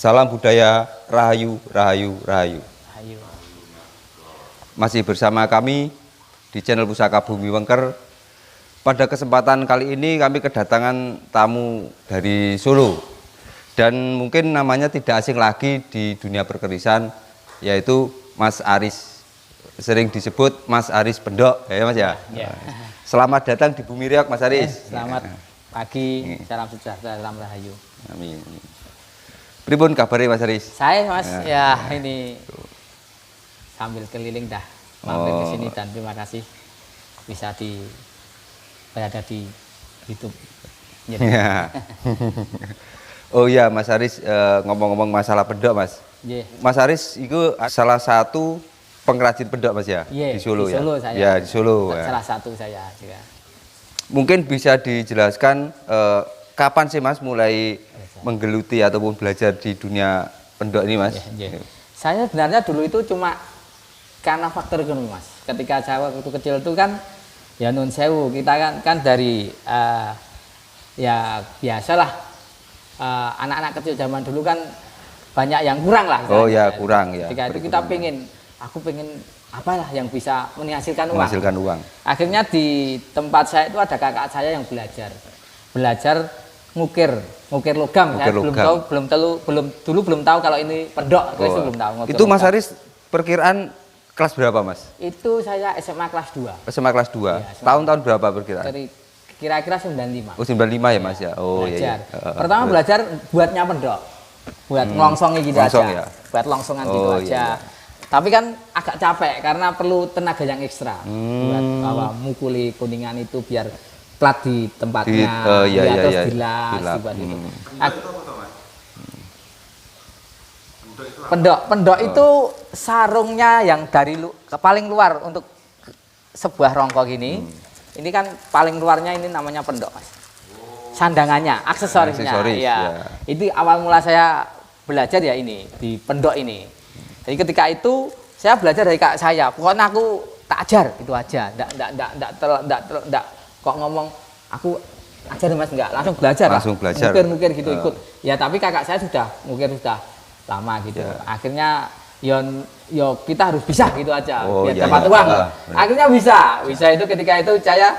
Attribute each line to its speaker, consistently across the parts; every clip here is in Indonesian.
Speaker 1: Salam budaya, rahayu, rahayu, rahayu.
Speaker 2: Ayo.
Speaker 1: Masih bersama kami di channel Pusaka Bumi Wengker. Pada kesempatan kali ini kami kedatangan tamu dari Solo. Dan mungkin namanya tidak asing lagi di dunia perkerisan, yaitu Mas Aris. Sering disebut Mas Aris Pendok, ya Mas ya?
Speaker 2: Ya.
Speaker 1: Selamat datang di Bumi Riok, Mas Aris.
Speaker 2: Selamat pagi, salam sejahtera, salam rahayu.
Speaker 1: Amin. Pripun kabarnya Mas Aris?
Speaker 2: Saya Mas, ya ini sambil keliling dah mampir ke sini dan terima kasih bisa berada di YouTube.
Speaker 1: Ya. Oh iya Mas Aris, ngomong-ngomong masalah pendok Mas.
Speaker 2: Yeah.
Speaker 1: Mas Aris itu salah satu pengrajin pendok Mas ya,
Speaker 2: Yeah,
Speaker 1: di Solo
Speaker 2: di
Speaker 1: ya.
Speaker 2: Solo saya.
Speaker 1: Ya di Solo. Ya.
Speaker 2: Salah satu saya juga.
Speaker 1: Mungkin bisa dijelaskan kapan sih Mas mulai menggeluti ataupun belajar di dunia pendok ini Mas?
Speaker 2: Yeah, yeah. Saya sebenarnya dulu itu cuma karena faktor ekonomi Mas. Ketika saya waktu kecil itu kan ya nun sewu, kita kan dari ya biasalah anak-anak kecil zaman dulu kan banyak yang kurang lah.
Speaker 1: Oh ya kurang ya.
Speaker 2: Ketika itu kita aku pengen apalah yang bisa menghasilkan uang.
Speaker 1: Menghasilkan uang.
Speaker 2: Akhirnya di tempat saya itu ada kakak saya yang belajar ngukir logam. Saya belum tahu kalau ini pendok. Itu belum tahu.
Speaker 1: Itu Mas Aris perkiraan kelas berapa Mas?
Speaker 2: Itu saya SMA kelas 2.
Speaker 1: SMA kelas 2. Ya, tahun-tahun berapa perkiraan?
Speaker 2: Kira-kira 95.
Speaker 1: Oh 95 ya Mas ya. Oh
Speaker 2: belajar.
Speaker 1: Iya.
Speaker 2: Pertama belajar buatnya pendok. Buat ngelongsongnya gitu
Speaker 1: longsong,
Speaker 2: aja.
Speaker 1: Ya?
Speaker 2: Buat longsongan gitu aja. Iya. Tapi kan agak capek karena perlu tenaga yang ekstra. Buat mukuli kuningan itu biar plat di tempatnya. Terus dilas dibuat gitu. Pendok itu sarungnya yang dari paling luar untuk sebuah rongko gini. Ini kan paling luarnya ini namanya pendok Mas. Sandangannya, aksesorisnya. Ya. Itu awal mula saya belajar ya ini di pendok ini. Jadi ketika itu saya belajar dari kakak saya. Pokoknya aku tak ajar itu aja. Enggak kok ngomong aku ajar Mas enggak, langsung belajar.
Speaker 1: Langsung belajar.
Speaker 2: Mukir gitu ikut. Ya tapi kakak saya sudah mukir sudah lama gitu. Akhirnya yo kita harus bisa gitu aja biar dapat uang. Akhirnya bisa itu ketika itu saya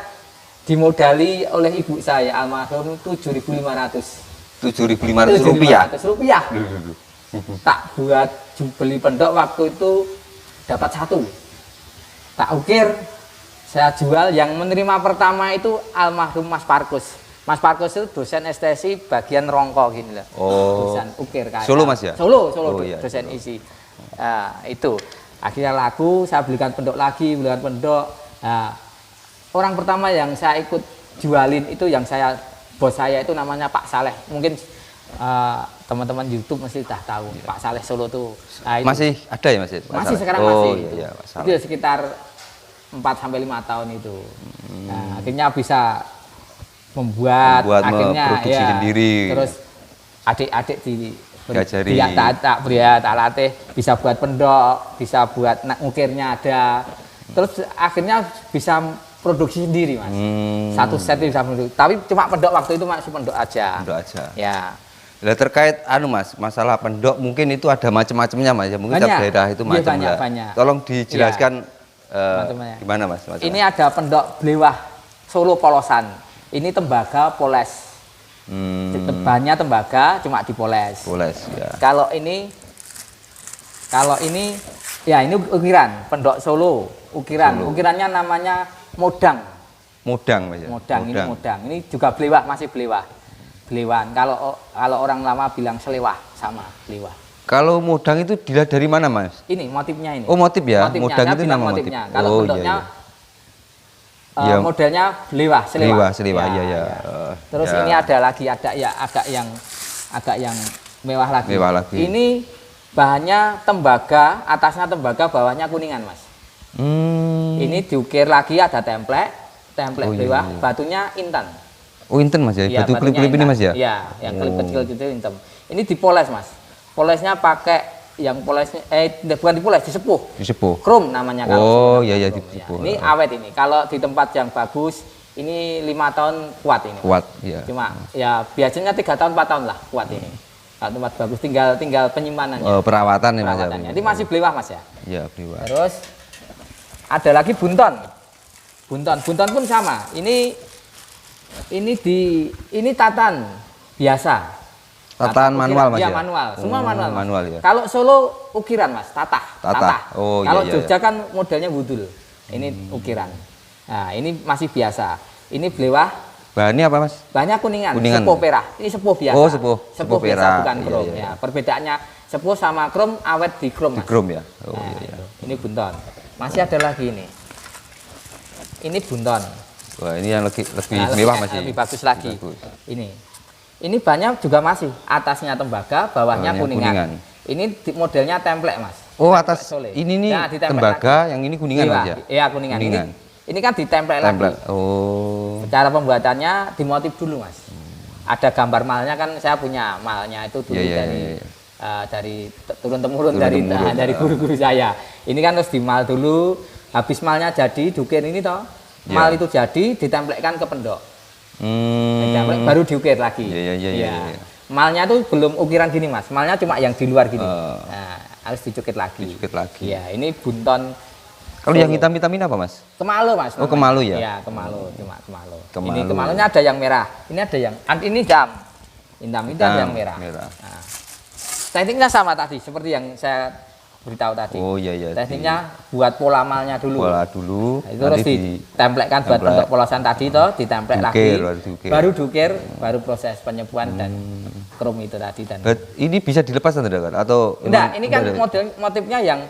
Speaker 2: dimodali oleh ibu saya almarhum 7.500 rupiah. Tak buat beli pendok waktu itu dapat 1. Tak ukir, saya jual. Yang menerima pertama itu almarhum Mas Parkus. Mas Parkus itu dosen estesi bagian rongko gini lah. Dosen ukir kayak.
Speaker 1: Solo Mas ya?
Speaker 2: Solo dosen isi. Itu akhirnya laku, saya belikan pendok lagi, orang pertama yang saya ikut jualin itu bos saya itu namanya Pak Saleh. Mungkin teman-teman YouTube masih sudah tahu Pak Saleh Solo tuh.
Speaker 1: Masih ada ya Mas?
Speaker 2: Masih sekarang masih.
Speaker 1: Iya,
Speaker 2: itu sekitar 4 sampai 5 tahun itu. Nah, akhirnya bisa membuat akhirnya
Speaker 1: memproduksi sendiri.
Speaker 2: Terus adik-adik tak latih, bisa buat pendok, bisa buat ngukirnya ada. Terus akhirnya bisa produksi sendiri Mas. Satu set bisa produksi. Tapi cuma pendok waktu itu masih pendok aja.
Speaker 1: Pendok aja.
Speaker 2: Ya.
Speaker 1: Lah terkait Mas, masalah pendok mungkin itu ada macam-macamnya Mas ya. Mungkin tiap daerah itu macam ya.
Speaker 2: Banyak.
Speaker 1: Tolong dijelaskan gimana Mas?
Speaker 2: Ini ada pendok Blewah Solo Polosan. Ini tembaga poles. Banyak tembaga cuma dipoles. Ya. Kalau ini ya ini ukiran pendok Solo. Ukirannya namanya modang Mas ya. Modang. Ini juga blewah, masih Blewan. Kalau orang lama bilang selewah, sama blewah. Kalau modang itu dilihat dari mana Mas? Ini motifnya ini. Oh motif ya. Modang itu nama motifnya. Kalau pendoknya modelnya selewah. Iya. Terus ini ada lagi agak yang mewah lagi. Ini bahannya tembaga, atasnya tembaga, bawahnya kuningan Mas. Ini diukir lagi ada template blewah, batunya intan.
Speaker 1: Oh intan Mas ya, batu klip-klip ini Mas ya?
Speaker 2: Iya, yang klip kecil gitu intan. Ini dipoles Mas. Polesnya pakai yang polesnya bukan dipoles, disepuh. Krom namanya kalau.
Speaker 1: Oh iya disepuh.
Speaker 2: Ini awet ini. Kalau di tempat yang bagus ini 5 tahun kuat ini.
Speaker 1: Kuat, ya.
Speaker 2: Cuma ya biasanya 3 tahun 4 tahun lah kuat ini. Kalau tempat bagus tinggal penyimpanannya.
Speaker 1: Oh, perawatan ya Mas.
Speaker 2: Perawatannya. Ini masih belewah Mas ya.
Speaker 1: Iya, belewah.
Speaker 2: Terus ada lagi bunton. Bunton pun sama. Ini tatan biasa.
Speaker 1: Tatan manual Mas
Speaker 2: ya?
Speaker 1: ya?
Speaker 2: Manual. Semua manual. Mas.
Speaker 1: Manual ya.
Speaker 2: Kalau Solo ukiran Mas, tatah.
Speaker 1: Oh,
Speaker 2: kalau
Speaker 1: iya,
Speaker 2: Jogja
Speaker 1: iya.
Speaker 2: kan modelnya wudul. Ini ukiran. Nah, ini masih biasa. Ini belewah.
Speaker 1: Bahannya apa Mas?
Speaker 2: Banyak kuningan.
Speaker 1: Kuningan.
Speaker 2: Sepuh perah. Ini sepuh biasa.
Speaker 1: Oh, sepuh
Speaker 2: biasa
Speaker 1: perah.
Speaker 2: bukan
Speaker 1: Iya,
Speaker 2: krom
Speaker 1: iya.
Speaker 2: ya. Perbedaannya sepuh sama krom awet di krom
Speaker 1: Di
Speaker 2: Mas.
Speaker 1: krom ya. Oh
Speaker 2: Nah,
Speaker 1: iya.
Speaker 2: itu. Ini bunton. Masih ada lagi ini. Ini bunton.
Speaker 1: Wah, ini yang lebih
Speaker 2: Nah,
Speaker 1: mewah Mas.
Speaker 2: lebih bagus lagi.
Speaker 1: Bagus.
Speaker 2: Ini banyak juga masih atasnya tembaga, bawahnya
Speaker 1: Bawahnya
Speaker 2: kuningan.
Speaker 1: kuningan.
Speaker 2: Ini modelnya template Mas.
Speaker 1: Oh,
Speaker 2: Template
Speaker 1: atas
Speaker 2: Sole.
Speaker 1: ini nih
Speaker 2: Ya, ditempel
Speaker 1: tembaga,
Speaker 2: lagi.
Speaker 1: yang ini kuningan Mas ya?
Speaker 2: Iya, kuningan.
Speaker 1: Kuningan.
Speaker 2: Ini kan ditemplate lagi.
Speaker 1: Template. Oh.
Speaker 2: Cara pembuatannya dimotif dulu Mas. Ada gambar malnya kan, saya punya malnya itu dulu
Speaker 1: Iya,
Speaker 2: dari
Speaker 1: iya.
Speaker 2: dari turun-temurun dari
Speaker 1: Turun-temurun.
Speaker 2: guru-guru saya. Ini kan terus dimal dulu, habis malnya jadi dukir ini toh. Mal
Speaker 1: Iya.
Speaker 2: itu jadi ditempelkan ke pendok.
Speaker 1: Hmm.
Speaker 2: Ditemplek, baru diukir lagi.
Speaker 1: Iya.
Speaker 2: Malnya tuh belum ukiran gini Mas. Malnya cuma yang di luar gini.
Speaker 1: Oh.
Speaker 2: Nah, harus dicukit lagi.
Speaker 1: Dicukit lagi.
Speaker 2: Iya, ini bunton.
Speaker 1: Kalau yang hitam-hitam ini apa Mas?
Speaker 2: Kemalu Mas.
Speaker 1: Oh,
Speaker 2: namanya.
Speaker 1: kemalu ya?
Speaker 2: Iya, kemalu, cuma kemalu.
Speaker 1: Kemalu.
Speaker 2: Ini kemalunya ada yang merah. Ini ada yang ini jam. Hitam itu ada yang merah. Nah, tekniknya sama tadi seperti yang saya beritahu tadi.
Speaker 1: Oh iya.
Speaker 2: Tekniknya buat pola malnya dulu.
Speaker 1: Pola dulu.
Speaker 2: Nah, itu harus ditempelkan buat bentuk polosan tadi toh, ditempelek lagi. Baru dukir, baru proses penyepuan dan krom itu tadi dan.
Speaker 1: Ini bisa dilepas atau
Speaker 2: Enggak, ini kan motifnya yang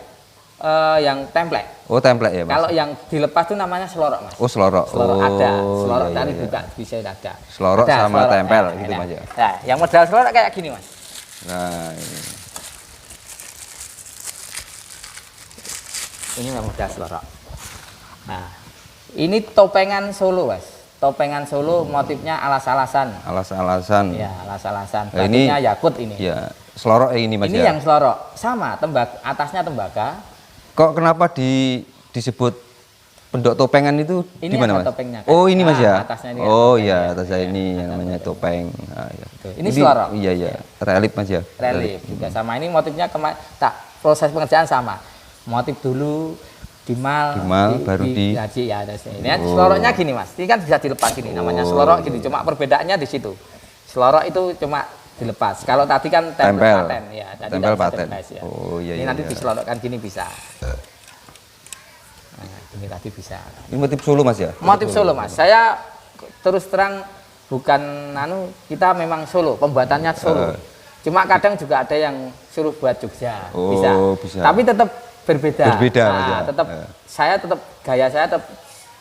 Speaker 2: template.
Speaker 1: Oh, template ya, Mas.
Speaker 2: Kalau yang dilepas itu namanya selorok, Mas.
Speaker 1: Oh, selorok.
Speaker 2: Selorok ada. Selorok
Speaker 1: iya,
Speaker 2: tadi
Speaker 1: iya.
Speaker 2: buka bisa ada.
Speaker 1: Selorok
Speaker 2: Ada,
Speaker 1: sama tempel gitu,
Speaker 2: nah,
Speaker 1: Mas ya.
Speaker 2: Nah, yang model selorok kayak gini, Mas.
Speaker 1: Nah,
Speaker 2: Ini memang model selorok. Nah, ini topengan Solo, Mas. Topengan Solo motifnya alas-alasan.
Speaker 1: alas-alasan.
Speaker 2: Ya, alas-alasan.
Speaker 1: Nah, ini-
Speaker 2: Batiknya yakut ini.
Speaker 1: Ya, selorok ini Mas
Speaker 2: Ini
Speaker 1: ya.
Speaker 2: yang selorok. Sama, atasnya tembaga.
Speaker 1: Kok kenapa disebut pendok topengan itu
Speaker 2: Ini
Speaker 1: di mana,
Speaker 2: ada
Speaker 1: Mas?
Speaker 2: topengnya, kan?
Speaker 1: Oh, ini Mas
Speaker 2: Nah,
Speaker 1: ya.
Speaker 2: atasnya ini
Speaker 1: Oh
Speaker 2: ada
Speaker 1: iya,
Speaker 2: topengnya.
Speaker 1: atasnya
Speaker 2: Ya,
Speaker 1: ini
Speaker 2: ada
Speaker 1: yang namanya topeng. Nah, ya.
Speaker 2: Ini selorok.
Speaker 1: Iya. Relief Mas ya.
Speaker 2: Relief juga sama. Ini motifnya proses pengerjaan sama. Motif dulu dimal,
Speaker 1: Baru di-
Speaker 2: gaji ya ada sini. Ini seloroknya gini Mas. Ini kan bisa dilepas gini. Namanya selorok gini. Cuma perbedaannya di situ. Selorok itu cuma dilepas. Kalau tadi kan tempel paten ya. Tadi
Speaker 1: Tempel
Speaker 2: tidak bisa
Speaker 1: paten.
Speaker 2: dilepas, ya.
Speaker 1: Oh iya.
Speaker 2: Ini nanti
Speaker 1: iya.
Speaker 2: diselorokkan gini bisa. Nah, ini tadi bisa.
Speaker 1: Ini motif Solo Mas ya?
Speaker 2: Motif Solo Mas. Saya terus terang bukan kita memang Solo, pembuatannya Solo. Cuma kadang juga ada yang suruh buat Jogja.
Speaker 1: Oh, bisa.
Speaker 2: Tapi tetap berbeda.
Speaker 1: Berbeda, Mas, ya.
Speaker 2: tetap
Speaker 1: Ya.
Speaker 2: saya tetap gaya saya tetap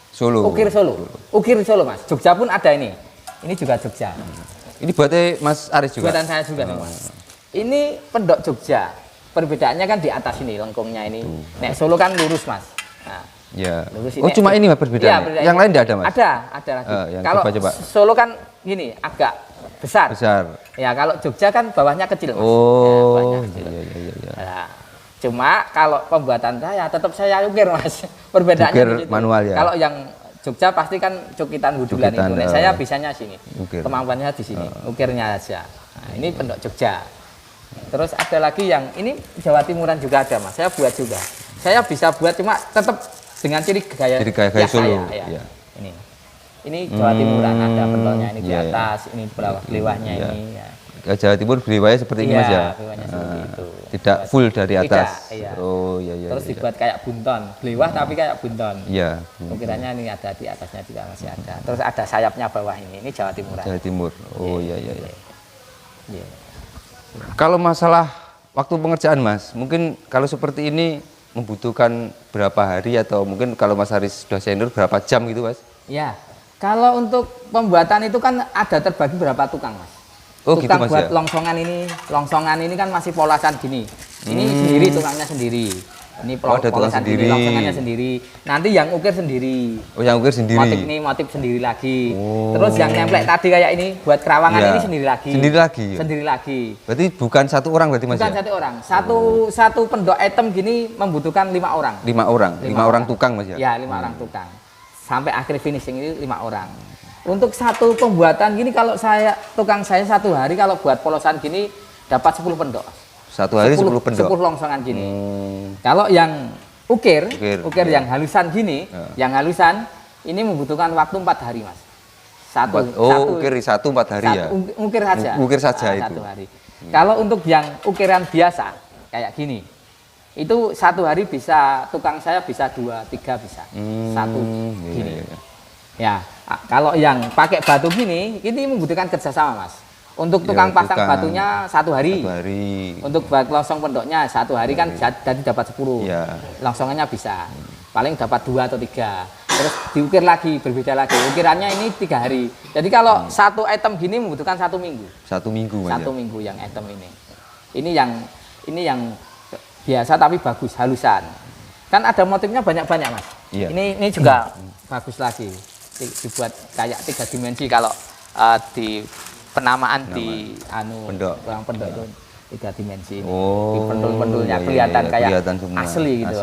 Speaker 1: Solo.
Speaker 2: ukir Solo. Ukir Solo Mas. Jogja pun ada ini. Ini juga Jogja.
Speaker 1: Ini buatnya Mas Aris juga?
Speaker 2: Buatan saya juga nih Mas. Ini pendok Jogja. Perbedaannya kan di atas ini lengkungnya ini. Nek Solo kan lurus Mas. Nah,
Speaker 1: Ya.
Speaker 2: lurus
Speaker 1: Oh, cuma ini Mas
Speaker 2: Iya,
Speaker 1: perbedaannya?
Speaker 2: berbeda.
Speaker 1: Yang lain tidak ada Mas?
Speaker 2: Ada lagi.
Speaker 1: yang
Speaker 2: Kalau
Speaker 1: coba.
Speaker 2: Solo kan gini, agak besar.
Speaker 1: Besar.
Speaker 2: Ya, kalau Jogja kan bawahnya kecil, Mas. Ya,
Speaker 1: Oh,
Speaker 2: bawahnya kecil.
Speaker 1: iya.
Speaker 2: Nah, cuma kalau pembuatan saya tetap saya ukir, Mas. Perbedaannya
Speaker 1: Ukir
Speaker 2: di situ.
Speaker 1: manual ya?
Speaker 2: Kalau yang Jogja pasti kan cukitan wudulan
Speaker 1: Cukitan,
Speaker 2: itu. Nek saya bisanya sini.
Speaker 1: Ukir.
Speaker 2: Kemampuannya di sini. Ukirnya aja. Nah, ini pendok Jogja. Terus ada lagi yang ini Jawa Timuran juga ada, Mas. Saya buat juga. Saya bisa buat cuma tetap dengan ciri gaya
Speaker 1: Gaya Solo.
Speaker 2: saya, ya.
Speaker 1: Iya.
Speaker 2: Ini Jawa Timuran ada pendolnya ini di
Speaker 1: Iya, iya.
Speaker 2: atas, ini belewahnya
Speaker 1: Iya.
Speaker 2: ini ya.
Speaker 1: Ya, Jawa Timur beriwayat seperti ini
Speaker 2: Iya,
Speaker 1: Mas ya?
Speaker 2: beriwayatnya seperti itu.
Speaker 1: Tidak full dari
Speaker 2: Tidak,
Speaker 1: atas?
Speaker 2: iya.
Speaker 1: Oh iya.
Speaker 2: Terus dibuat kayak bunton, belewah tapi kayak bunton.
Speaker 1: Iya.
Speaker 2: Ukirannya ini ada di atasnya juga masih ada. Terus ada sayapnya bawah ini Jawa Timuran.
Speaker 1: Jawa Timur. Oh iya.
Speaker 2: Iya.
Speaker 1: Kalau masalah waktu pengerjaan Mas, mungkin kalau seperti ini membutuhkan berapa hari atau mungkin kalau Mas Haris sudah senior berapa jam gitu Mas?
Speaker 2: Ya, kalau untuk pembuatan itu kan ada terbagi berapa tukang Mas.
Speaker 1: Oh, gitu,
Speaker 2: Tukang
Speaker 1: Mas,
Speaker 2: buat
Speaker 1: ya?
Speaker 2: longsongan ini kan masih polasan gini. Ini sendiri tukangnya sendiri. Ini
Speaker 1: Oh, ada tukang
Speaker 2: polasan
Speaker 1: sendiri.
Speaker 2: gini, longsongannya sendiri. Nanti yang ukir sendiri.
Speaker 1: Oh yang ukir sendiri?
Speaker 2: Motif ini motif sendiri lagi.
Speaker 1: Oh.
Speaker 2: Terus yang nemplek tadi kayak ini buat kerawangan
Speaker 1: Iya.
Speaker 2: ini sendiri lagi.
Speaker 1: Sendiri lagi?
Speaker 2: Sendiri lagi.
Speaker 1: Berarti bukan satu orang berarti Mas
Speaker 2: Bukan
Speaker 1: ya?
Speaker 2: satu orang. Satu pendok item gini membutuhkan 5 orang.
Speaker 1: 5 orang? 5 orang tukang Mas ya?
Speaker 2: Ya, 5 orang tukang. Sampai akhir finishing ini 5 orang. Untuk satu pembuatan gini kalau tukang saya satu hari kalau buat polosan gini dapat 10 pendok.
Speaker 1: Satu hari 10 pendok.
Speaker 2: 10 longsongan gini. Kalau yang ukir
Speaker 1: ya.
Speaker 2: yang halusan gini, yang halusan ini membutuhkan waktu 4 hari, Mas.
Speaker 1: Ukir 4 hari ya.
Speaker 2: Ukir saja.
Speaker 1: Ukir saja itu.
Speaker 2: 1 hari. Kalau untuk yang ukiran biasa kayak gini, itu 1 hari bisa tukang saya bisa 2, 3 bisa. 1 gini. Ya, kalau yang pakai batu gini, ini membutuhkan kerjasama, Mas. Untuk tukang pasang batunya 1 hari. Untuk buat longsong pendoknya 1 hari kan jadi dapat 10. Longsongannya bisa. Paling dapat 2 atau 3. Terus diukir lagi, berbeda lagi. Ukirannya ini 3 hari. Jadi kalau 1 item gini membutuhkan 1 minggu.
Speaker 1: 1 minggu.
Speaker 2: 1 minggu yang item ini. Ini yang biasa tapi bagus, halusan. Kan ada motifnya banyak-banyak, Mas. Ini juga bagus lagi. Dibuat kayak 3 dimensi kalau di penamaan di
Speaker 1: pendok
Speaker 2: itu 3 dimensi ini. Di pendul-pendulnya kelihatan kayak asli gitu.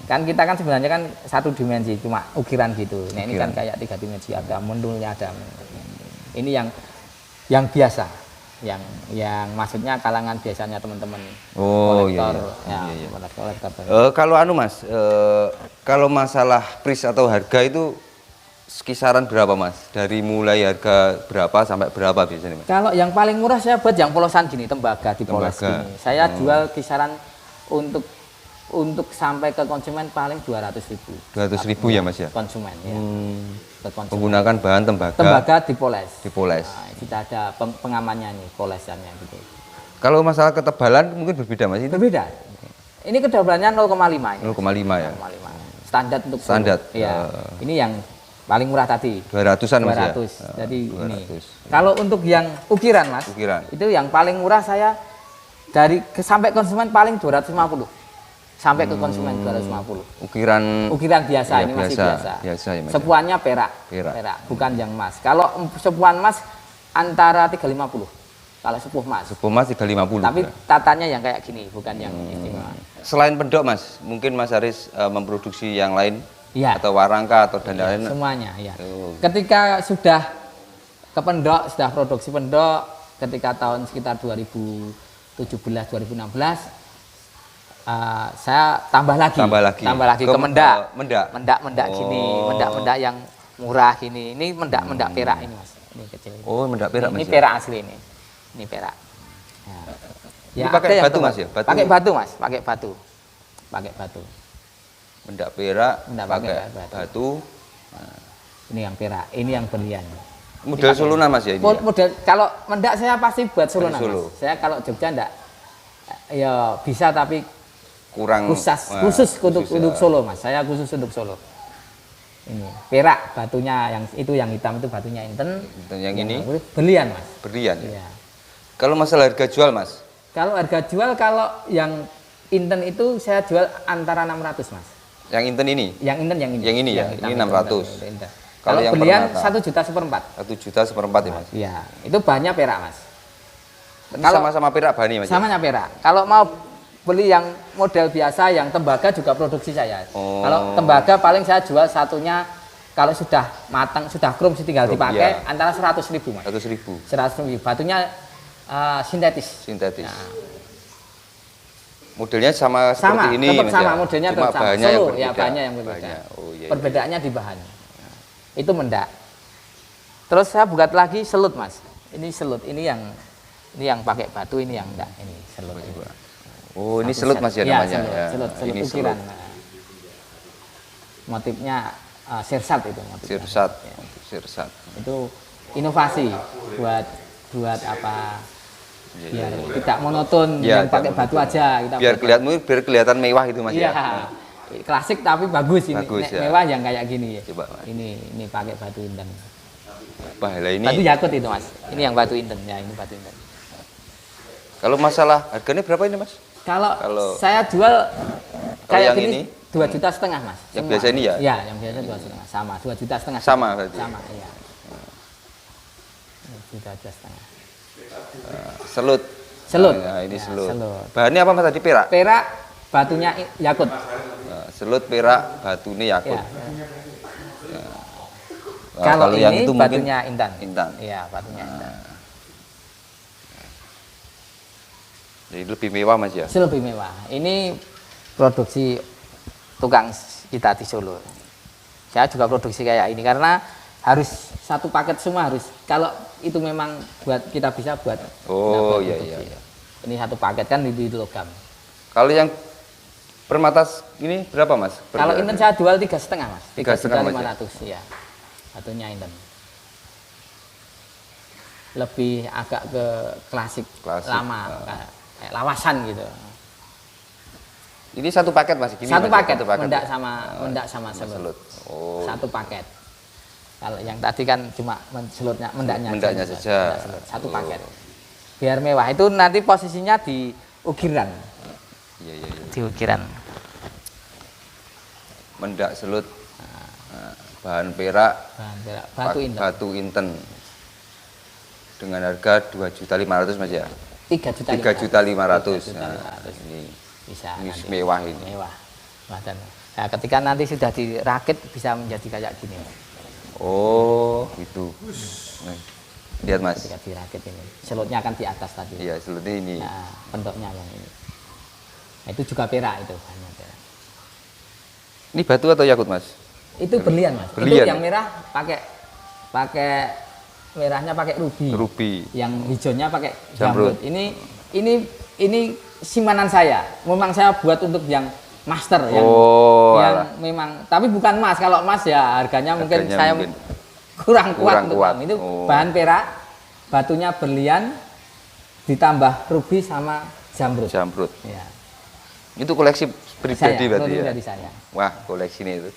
Speaker 2: Kan kita kan sebenarnya kan 1 dimensi cuma ukiran gitu. Nah, ini kan kayak 3 dimensi, ada mendulnya, ada. Ini yang biasa. Yang maksudnya kalangan biasanya teman-teman kolektor. Kolektor.
Speaker 1: Kalau Mas, kalau masalah price atau harga itu kisaran berapa, Mas? Dari mulai harga berapa sampai berapa biasanya, Mas?
Speaker 2: Kalau yang paling murah saya buat yang polosan gini, tembaga dipoles gini. Saya jual kisaran untuk sampai ke konsumen paling 200.000.
Speaker 1: 200.000 ya, Mas ya?
Speaker 2: Konsumen ya.
Speaker 1: Menggunakan bahan tembaga.
Speaker 2: Tembaga dipoles.
Speaker 1: Nah,
Speaker 2: kita ada pengamannya nih, polesannya gitu.
Speaker 1: Kalau masalah ketebalan mungkin berbeda, Mas?
Speaker 2: Berbeda. Ini ketebalannya 0,5 ya.
Speaker 1: 0,5 ya.
Speaker 2: 0,5. Standar untuk
Speaker 1: standar.
Speaker 2: Iya. Ini yang paling murah tadi.
Speaker 1: 200-an, Mas ya.
Speaker 2: 200. Jadi 200. Ini. Kalau untuk yang ukiran, Mas. Itu yang paling murah saya sampai konsumen paling 250. Sampai ke konsumen 250. Ukiran biasa, ini masih biasa.
Speaker 1: Ya, Mas.
Speaker 2: Sepuannya perak, bukan yang emas. Kalau sepuan emas antara 350. Kalau sepuh emas.
Speaker 1: Sepuh emas 350.
Speaker 2: Tapi tatanya yang kayak gini, bukan yang istimewa.
Speaker 1: Selain pendok, Mas, mungkin Mas Haris memproduksi yang lain? Atau warangka atau dan lain-lain?
Speaker 2: Semuanya, ya. Ketika sudah ke pendok, sudah produksi pendok, ketika tahun sekitar 2017, 2016, saya tambah lagi ke mendak gini, mendak yang murah gini. Ini mendak perak ini, Mas. Ini kecil.
Speaker 1: Mendak perak, Mas.
Speaker 2: Ini perak asli ini. Ini perak.
Speaker 1: Ini pakai batu, Mas ya?
Speaker 2: Pakai batu, Mas. Pakai batu.
Speaker 1: Mendak perak, pakai batu.
Speaker 2: Ini yang perak, ini yang berlian.
Speaker 1: Model solonan, Mas ya ini?
Speaker 2: Model kalau mendak saya pasti buat solonan, Mas. Saya kalau Jogja enggak ya bisa, tapi
Speaker 1: kurang
Speaker 2: khusus untuk Solo, Mas. Saya khusus untuk Solo. Ini perak batunya, yang hitam itu batunya inten.
Speaker 1: Yang ini
Speaker 2: berlian, Mas.
Speaker 1: Berlian. Iya. Kalau masalah harga jual, Mas?
Speaker 2: Kalau harga jual, kalau yang inten itu saya jual antara 600, Mas.
Speaker 1: Yang inten ini?
Speaker 2: Yang inten
Speaker 1: yang ini ya. Ini 600.
Speaker 2: Kalau yang berlian 1,4 juta.
Speaker 1: 1,4 juta ya, Mas.
Speaker 2: Iya, itu bahannya perak, Mas.
Speaker 1: Kalau sama-sama perak bahannya, Mas.
Speaker 2: Samanya perak. Kalau mau beli yang model biasa, yang tembaga juga produksi saya. Kalau tembaga paling saya jual satunya kalau sudah matang, sudah krum, tinggal dipakai antara 100.000, Mas. 100.000. Batunya sintetis.
Speaker 1: Nah. Modelnya sama seperti ini,
Speaker 2: Mas. Sama, modelnya
Speaker 1: cuma
Speaker 2: sama.
Speaker 1: Bahannya
Speaker 2: Solo,
Speaker 1: yang berbeda.
Speaker 2: Ya, bahannya yang berbeda. Perbedaannya di bahan. Itu mendak. Terus saya buat lagi selut, Mas. Ini selut, ini yang pakai batu, ini yang enggak. Ini selut.
Speaker 1: Ini selut, Mas ya namanya.
Speaker 2: Selut ini ukiran. Motifnya sirsat itu motifnya.
Speaker 1: Sirsat.
Speaker 2: Itu inovasi buat apa? Biar tidak monoton yang pakai batu aja kita.
Speaker 1: Biar kelihatan mewah itu, Mas ya.
Speaker 2: Klasik tapi bagus ini. Mewah yang kayak gini ya.
Speaker 1: Coba, Mas.
Speaker 2: Ini pakai batu inten.
Speaker 1: Ini
Speaker 2: batu yakut itu, Mas. Ini yang batu inten ya, ini batu inten.
Speaker 1: Kalau masalah harganya berapa ini, Mas?
Speaker 2: Kalau saya jual kayak gini 2,5 juta, Mas.
Speaker 1: Yang biasa ini ya?
Speaker 2: Iya, yang biasa 2,5 sama, 2,5 juta.
Speaker 1: Sama berarti.
Speaker 2: Sama, iya. 2,5 juta.
Speaker 1: Selut. Nah, ini selut. Bahannya apa, Mas, tadi? Perak.
Speaker 2: Perak, batunya yakut.
Speaker 1: Selut, perak, batunya yakut.
Speaker 2: Kalau
Speaker 1: yang
Speaker 2: ini
Speaker 1: itu
Speaker 2: batunya
Speaker 1: intan.
Speaker 2: Iya, batunya intan.
Speaker 1: Jadi lebih mewah Mas ya?
Speaker 2: Lebih mewah. Ini produksi tukang kita di Solo. Saya juga produksi kayak ini karena harus satu paket semua harus. Kalau itu memang buat kita bisa buat.
Speaker 1: Oh iya.
Speaker 2: Ini satu paket kan di logam.
Speaker 1: Kalau yang permata ini berapa Mas?
Speaker 2: Kalau inten saya jual 3,5 Mas.
Speaker 1: 3,5
Speaker 2: ya. Satunya inten. Lebih agak ke klasik. lama. Kayak lawasan gitu.
Speaker 1: Ini satu paket Mas? Gini,
Speaker 2: satu
Speaker 1: Mas,
Speaker 2: paket,
Speaker 1: satu paket
Speaker 2: mendak sama selut.
Speaker 1: Oh.
Speaker 2: Satu paket. Kalau yang tadi kan cuma mendaknya
Speaker 1: saja.
Speaker 2: Satu paket. Biar mewah. Itu nanti posisinya di ukiran.
Speaker 1: Iya.
Speaker 2: Di ukiran.
Speaker 1: Mendak selut. Bahan perak. Batu inten. Dengan harga 2.500.000 Mas ya? 3.500.000. Nah, ini
Speaker 2: bisa.
Speaker 1: Ini mewah ini.
Speaker 2: Mewah. Nah, ketika nanti sudah dirakit bisa menjadi kayak gini.
Speaker 1: Oh, itu. Nah, lihat Mas.
Speaker 2: Ketika dirakit ini, selutnya akan di atas tadi.
Speaker 1: Iya, selutnya ini.
Speaker 2: Nah, bentuknya yang ini. Nah, itu juga perak itu. Perak.
Speaker 1: Ini batu atau yakut Mas?
Speaker 2: Itu berlian Mas.
Speaker 1: Berlian.
Speaker 2: Itu yang merah pakai merahnya pakai ruby. Yang hijaunya pakai jamrut. Ini simpanan saya. Memang saya buat untuk yang master yang memang, tapi bukan emas. Kalau emas ya harganya mungkin saya kurang kuat. Itu bahan perak, batunya berlian ditambah ruby sama jamrut. Ya.
Speaker 1: Itu koleksi pribadi berarti ya?
Speaker 2: Pribadi saya.
Speaker 1: Wah, koleksi ini itu.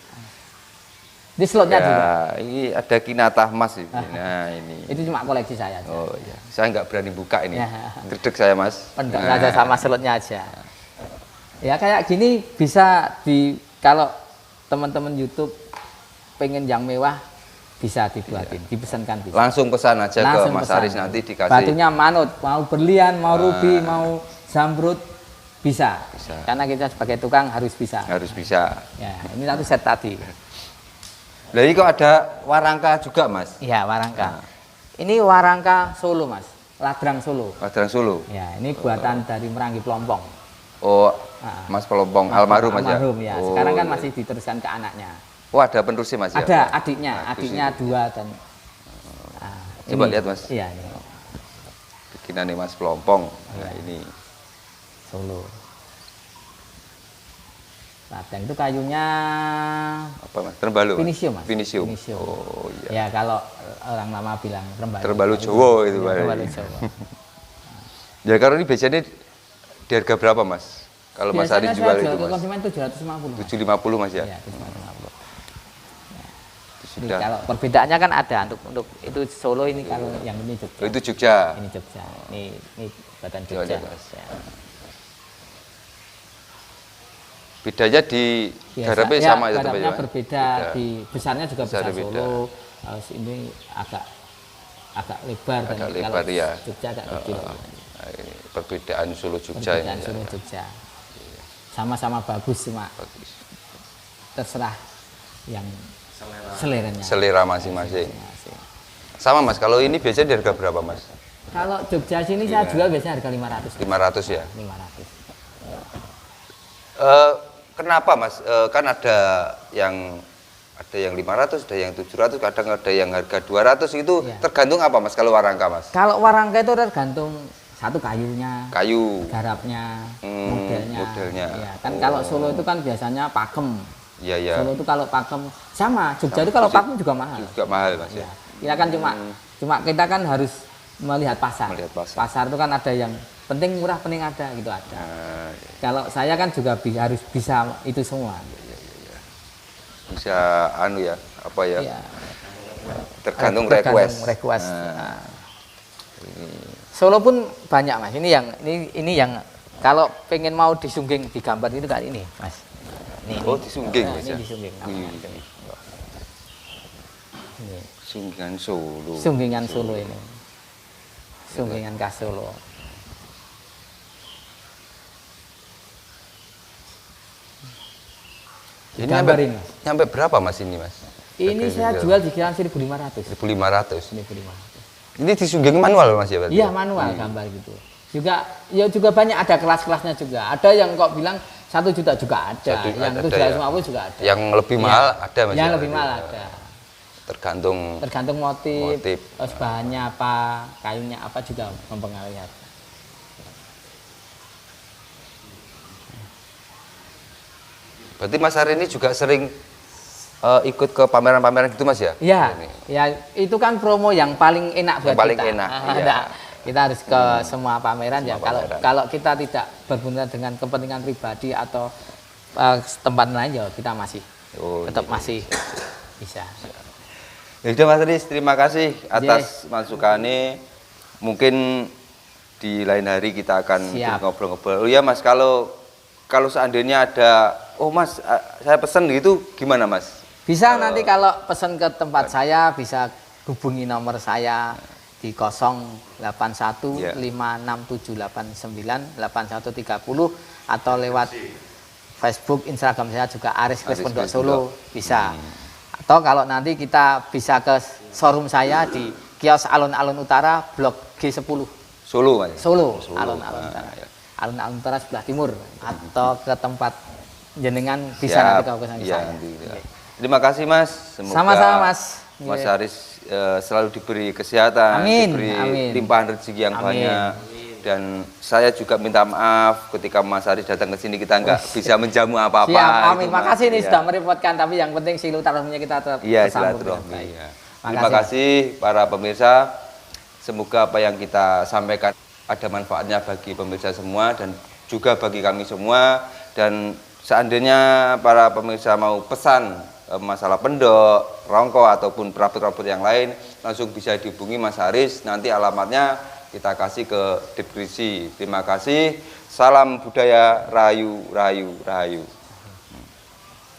Speaker 2: Di slotnya juga.
Speaker 1: Ini ada kinatah emas ini. Nah, ini.
Speaker 2: Itu cuma koleksi saya.
Speaker 1: Oh iya. Saya nggak berani buka ini. Gerdek saya Mas.
Speaker 2: Pendek aja sama slotnya aja. Ya kayak gini bisa kalau teman-teman YouTube pengen yang mewah bisa dibuatin, dipesankan bisa.
Speaker 1: Langsung pesan aja ke Mas Aris nanti dikasih.
Speaker 2: Batunya manut, mau berlian, mau ruby, mau zamrud bisa. Karena kita sebagai tukang harus bisa.
Speaker 1: Harus bisa.
Speaker 2: Ya, ini satu set tadi.
Speaker 1: Nah, ini kok ada warangka juga Mas?
Speaker 2: Iya, warangka. Ini warangka Solo Mas, ladrang Solo.
Speaker 1: Ladrang Solo.
Speaker 2: Ya, ini buatan dari Meranggi Pelompong.
Speaker 1: Oh, Mas Pelompong almarhum Mas ya?
Speaker 2: Almarhum ya. Sekarang kan masih diteruskan ke anaknya.
Speaker 1: Oh, ada penerusnya Mas ya?
Speaker 2: Ada adiknya 2 dan.
Speaker 1: Coba lihat Mas.
Speaker 2: Iya, ini.
Speaker 1: Bikinan Mas Pelompong. Nah, ini
Speaker 2: Solo. Ladang itu kayunya
Speaker 1: apa Mas? Terbalu.
Speaker 2: Pinisium Mas.
Speaker 1: Pinisium. Oh
Speaker 2: Ya
Speaker 1: iya.
Speaker 2: kalau orang lama bilang terbalu.
Speaker 1: Terbalu Jawa itu Pak.
Speaker 2: Terbalu Jawa.
Speaker 1: Ya kalau ini biasanya di harga berapa Mas? Kalau Mas Aris jual itu Mas?
Speaker 2: Konsumen 750.
Speaker 1: 750 Mas ya?
Speaker 2: Iya, 750.
Speaker 1: Sudah.
Speaker 2: Kalau perbedaannya kan ada untuk itu Solo ini kalau yang ini Jogja.
Speaker 1: Oh, itu Jogja.
Speaker 2: Ini Jogja. Ini buatan Jogja. Ya.
Speaker 1: Bedanya di garapnya sama itu
Speaker 2: garapnya berbeda, di besarnya juga besar Solo. Ini agak lebar dan kalau
Speaker 1: ya.
Speaker 2: Jogja agak kecil.
Speaker 1: Perbedaan Solo Jogja ini.
Speaker 2: Perbedaan Solo Jogja. Sama-sama bagus cuma terserah yang seleranya.
Speaker 1: Selera masing-masing. Sama Mas, kalau ini biasanya di harga berapa Mas?
Speaker 2: Kalau Jogja sini saya jual biasanya harga 500.
Speaker 1: 500 ya?
Speaker 2: 500.
Speaker 1: Kenapa Mas? Kan ada yang 500, ada yang 700, kadang ada yang harga 200 itu ya. Tergantung apa Mas kalau warangka Mas?
Speaker 2: Kalau warangka itu tergantung satu kayunya, garapnya,
Speaker 1: modelnya.
Speaker 2: Ya, kan kalau Solo itu kan biasanya pakem.
Speaker 1: Iya.
Speaker 2: Solo itu kalau pakem sama, Jogja itu kalau pakem juga mahal.
Speaker 1: Juga mahal Mas ya.
Speaker 2: Kita kan cuma kita kan harus melihat pasar. Pasar itu kan ada yang penting murah, penting ada gitu ada. Kalau saya kan juga harus bisa itu semua.
Speaker 1: Bisa tergantung request.
Speaker 2: Solo pun banyak Mas. Ini yang kalau pengen mau disungging digambar itu kan ini Mas.
Speaker 1: Disungging Mas ya.
Speaker 2: Ini disungging.
Speaker 1: Sunggingan Solo.
Speaker 2: Sunggingan Solo ini. Sunggingan khas Solo.
Speaker 1: Ini nyampe berapa Mas ini Mas?
Speaker 2: Ini saya jual di kisaran 1.500.
Speaker 1: 1.500. Ini disungging manual Mas ya berarti?
Speaker 2: Iya manual gambar gitu. juga ya juga banyak, ada kelas-kelasnya juga. Ada yang kok bilang 1 juta juga ada, yang 750 juga ada.
Speaker 1: Yang lebih mahal ada Mas.
Speaker 2: Yang lebih mahal ada.
Speaker 1: Tergantung
Speaker 2: motif. Terus bahannya apa, kayunya apa juga mempengaruhi harga.
Speaker 1: Berarti Mas Ari ini juga sering ikut ke pameran-pameran gitu Mas ya?
Speaker 2: Iya, ya itu kan promo yang paling enak buat
Speaker 1: paling
Speaker 2: kita.
Speaker 1: enak.
Speaker 2: Iya. Kita harus ke semua pameran ya. Kalau kita tidak berhubungan dengan kepentingan pribadi atau tempat lain ya kita masih tetap masih bisa.
Speaker 1: Ya sudah Mas Ari, terima kasih atas masukannya. Mungkin di lain hari kita akan ngobrol-ngobrol. Oh ya Mas, kalau seandainya ada, oh Mas, saya pesan gitu, gimana Mas?
Speaker 2: Bisa nanti kalau pesan ke tempat saya bisa hubungi nomor saya di 08156789810 atau lewat Facebook, Instagram saya juga Aris Kris Pondok Solo bisa. Atau kalau nanti kita bisa ke showroom saya di kios Alun-Alun Utara Blok G10
Speaker 1: Solo Mas.
Speaker 2: Solo. Alun-Alun Utara. Alun-Alun Utara sebelah timur, atau ke tempat jenengan bisa nanti ke sana.
Speaker 1: Terima kasih Mas. Semoga
Speaker 2: sama-sama Mas.
Speaker 1: Mas Aris selalu diberi kesehatan, diberi limpahan rezeki yang banyak. Dan saya juga minta maaf ketika Mas Aris datang ke sini kita nggak bisa menjamu apa-apa.
Speaker 2: Siap, amin. Makasih nih sudah merepotkan, tapi yang penting silaturahminya kita tetap tersambung.
Speaker 1: Terima kasih para pemirsa. Semoga apa yang kita sampaikan ada manfaatnya bagi pemirsa semua dan juga bagi kami semua. Dan seandainya para pemirsa mau pesan masalah pendok, rongko ataupun perabot-perabot yang lain, langsung bisa dihubungi Mas Aris. Nanti alamatnya kita kasih ke deskripsi. Terima kasih. Salam budaya, rayu, rayu, rayu.